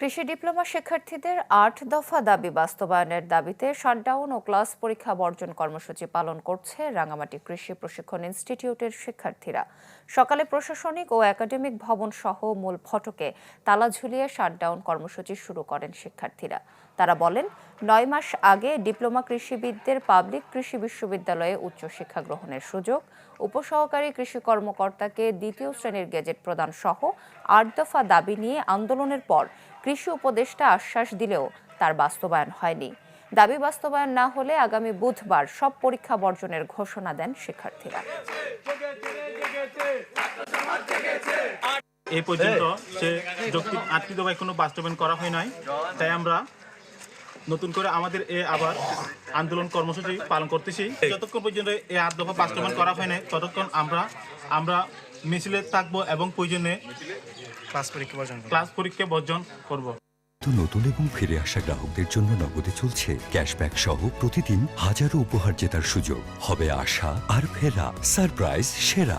কৃষি ডিপ্লোমা শিক্ষার্থীদের ৮ দফা দাবি বাস্তবায়নের দাবিতে শাটডাউন ও ক্লাস পরীক্ষা বর্জন কর্মসূচি পালন করছে রাঙামাটি কৃষি প্রশিক্ষণ ইনস্টিটিউটের শিক্ষার্থীরা। সকালে প্রশাসনিক ও একাডেমিক ভবন সহ মূল ফটকে তালা ঝুলিয়ে শাটডাউন কর্মসূচি শুরু করেন শিক্ষার্থীরা। তারা বলেন, ৯ মাস আগে ডিপ্লোমা কৃষিবিদদের পাবলিক কৃষি বিশ্ববিদ্যালয়ে উচ্চশিক্ষা গ্রহণের সুযোগ, উপসহকারী কৃষি কর্মকর্তাকে ২য় শ্রেণীর গেজেট প্রদান সহ ৮ দফা দাবি নিয়ে আন্দোলনের পর কৃষি উপদেষ্টা আশ্বাস দিলেও তার বাস্তবায়ন হয়নি। দাবি বাস্তবায়ন না হলে আগামী বুধবার সব পরীক্ষা বর্জনের ঘোষণা দেন শিক্ষার্থীরা। এই পর্যন্ত সে যৌক্তিক ৮টি দফায় কোনো বাস্তবায়ন করা হয় নাই, তাই আমরা নতুন করে আমাদের আবার আন্দোলন কর্মসূচি পালন করতেছি। যতক্ষণ পর্যন্ত এই ৮ দফা বাস্তবায়ন করা হয় নাই ততক্ষণ আমরা মিছিলে থাকবো এবং প্রয়োজনে ক্লাস পরীক্ষা বর্জন করব। নতুন এবং ফিরে আসা গ্রাহকদের জন্য নগদে চলছে ক্যাশব্যাক সহ প্রতিদিন হাজারো উপহার জেতার সুযোগ। হবে আশা আর ফেরা সারপ্রাইজ সেরা।